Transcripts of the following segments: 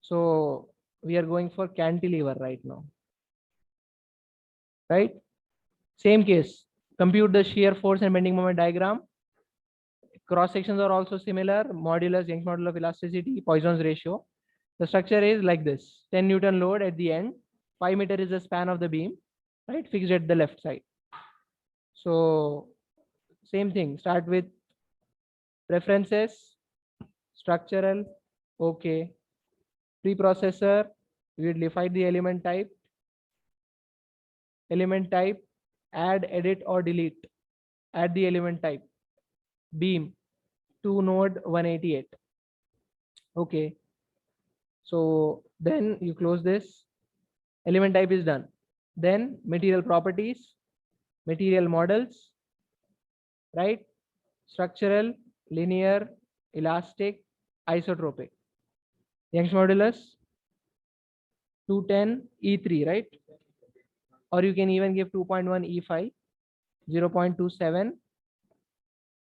So we are going for cantilever right now, right? Same case, compute the shear force and bending moment diagram. Cross sections are also similar, modulus, Young's model of elasticity, Poisson's ratio. The structure is like this: 10 Newton load at the end, 5 meter is the span of the beam, right? Fixed at the left side. So same thing, start with preferences, structural, okay. Preprocessor, we will define the element type, add, edit or delete, add the element type, beam, 2 node 188. Okay. So then you close this, element type is done. Then material properties, material models, right? Structural, linear, elastic, isotropic. Young's modulus 210 E3, right? Or you can even give 2.1 E5, 0.27,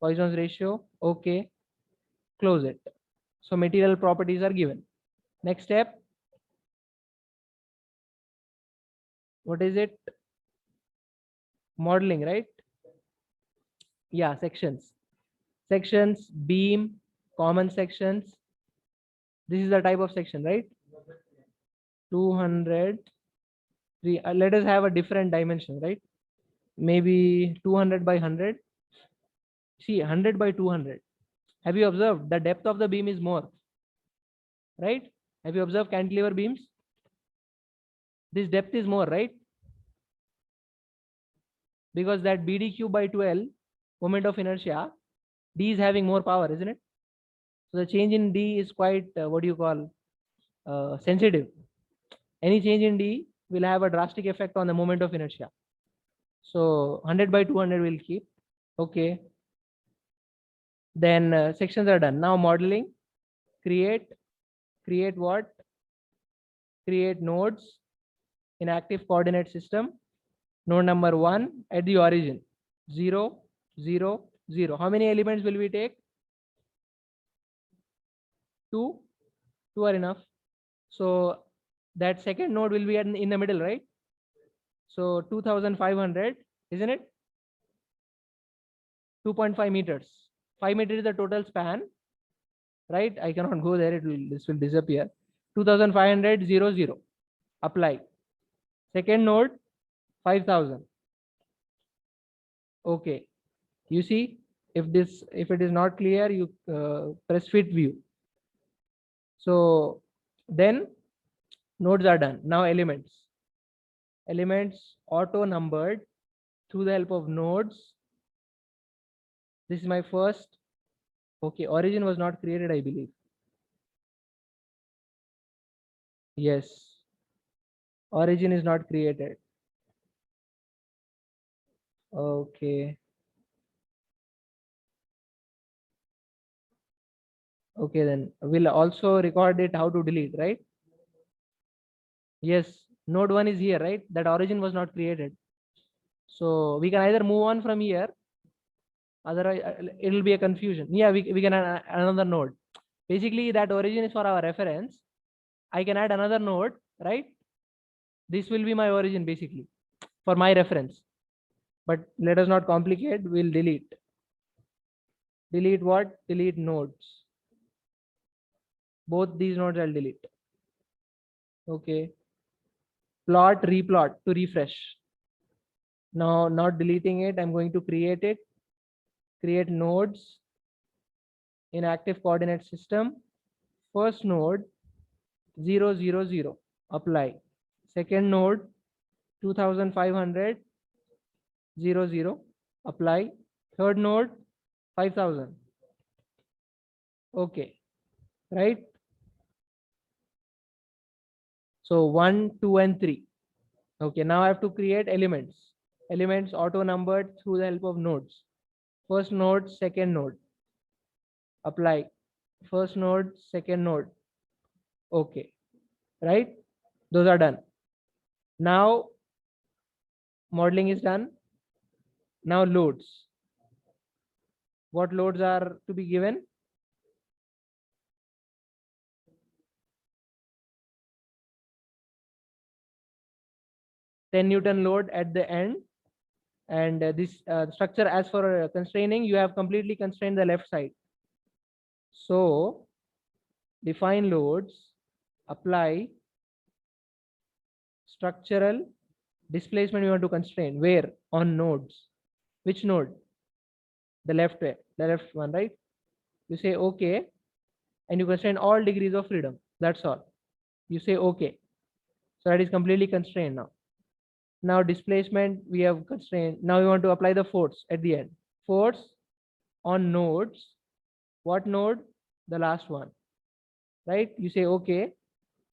Poisson's ratio, okay, close it. So material properties are given. Next step, what is it? Modeling, right? Yeah, sections. Sections, beam, common sections. This is the type of section, right? 200. Let us have a different dimension, right? Maybe 200 by 100. See, 100 by 200. Have you observed the depth of the beam is more, right? Have you observed cantilever beams? This depth is more, right? Because that BD cube by 12 moment of inertia, D is having more power, isn't it? So the change in D is quite, what do you call, sensitive. Any change in D will have a drastic effect on the moment of inertia. So 100 by 200 will keep. Okay. Then sections are done. Now modeling, create what? Create nodes in active coordinate system. Node number 1 at the origin, 0, 0, 0. How many elements will we take? 2. 2 are enough. So that second node will be in the middle, right? So 2500, isn't it? 2.5 meters. 5 meters is the total span, right? I cannot go there. This will disappear. 2500, 0, 0. Apply. Second node, 5000. Okay. You see, if it is not clear, you press fit view. So then nodes are done. Now elements. Elements auto numbered through the help of nodes. This is my first. Okay, origin was not created, I believe. Yes. Origin is not created. Okay. Okay, then we'll also record it how to delete, right? Yes. Node 1 is here, right? That origin was not created. So we can either move on from here, otherwise it will be a confusion. Yeah, we can add another node. Basically, that origin is for our reference. I can add another node, right? This will be my origin basically for my reference. But let us not complicate. We'll delete. Delete what? Delete nodes. Both these nodes I'll delete. Okay. Plot, replot to refresh. Now, not deleting it, I'm going to create it. Create nodes in active coordinate system. First node 0, 0, 0. Apply. Second node 2500 0, 0. Apply. Third node 5000. Okay. Right. So 1, 2, and 3. Okay. Now I have to create elements. Elements auto numbered through the help of nodes. First node, second node. Apply. First node, second node. Okay. Right. Those are done. Now modeling is done. Now loads. What loads are to be given? 10 Newton load at the end, and this structure, as for constraining, you have completely constrained the left side. So define loads, apply structural displacement. You want to constrain where? On nodes. Which node? The left way, the left one, right? You say okay, and you constrain all degrees of freedom. That's all. You say okay. So that is completely constrained now. Now displacement we have constrained. Now we want to apply the force at the end. Force on nodes. What node? The last one, right? You say okay.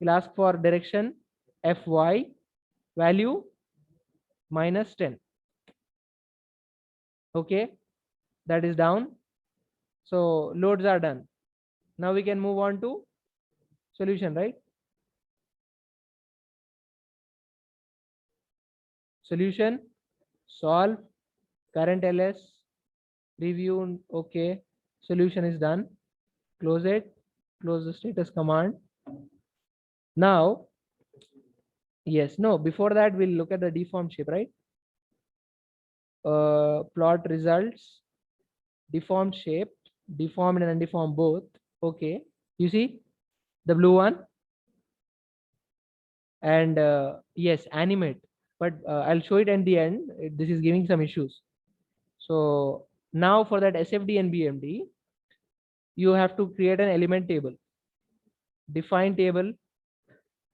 You'll ask for direction Fy, value -10. Okay, that is down. So loads are done. Now we can move on to solution, right? Solution, solve, current ls, review, okay. Solution is done. Close it. Close the status command. Now, yes, no, before that we'll look at the deformed shape, right? Plot results, deformed shape, deformed and undeformed both. Okay, you see the blue one, and yes, animate, but I'll show it at the end. This is giving some issues. So now for that SFD and BMD, you have to create an element table. Define table,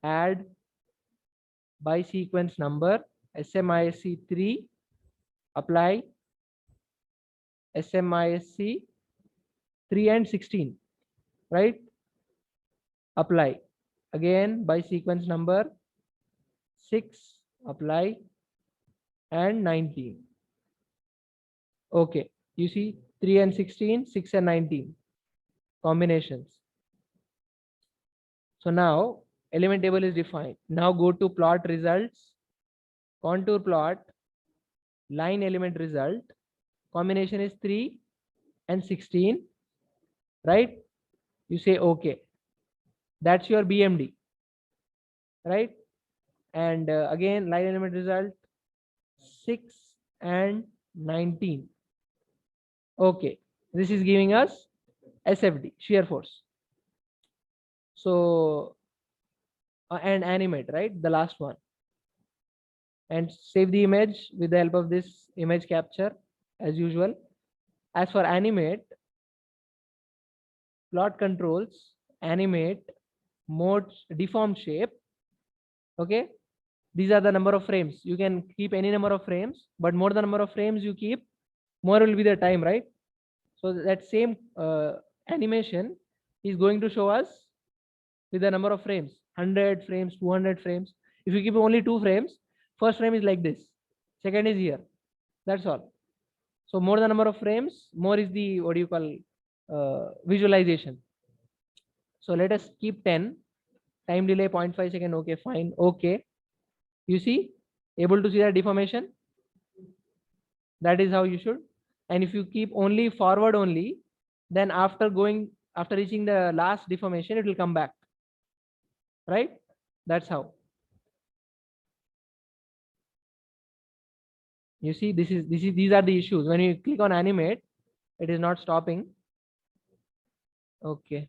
add by sequence number, SMISC 3, apply SMISC 3 and 16, right? Apply again by sequence number 6, apply, and 19. Okay, you see 3 and 16, 6 and 19 combinations. So now element table is defined. Now go to plot results, contour plot, line element result. Combination is 3 and 16, right? You say okay. That's your BMD, right? And again, line element result 6 and 19. Okay, this is giving us SFD, shear force. So and animate, right? The last one. And save the image with the help of this image capture as usual. As for animate, plot controls, animate, mode, deform shape. Okay, these are the number of frames. You can keep any number of frames, but more the number of frames you keep, more will be the time, right? So that same animation is going to show us with the number of frames, 100 frames, 200 frames. If you keep only 2 frames, first frame is like this, second is here. That's all. So more the number of frames, more is the, what do you call, visualization. So let us keep 10. Time delay 0.5 second. Okay, fine. Okay. You see, able to see that deformation? That is how you should. And if you keep only forward only, then after reaching the last deformation, it will come back. Right? That's how. You see, these are the issues. When you click on animate, it is not stopping. Okay.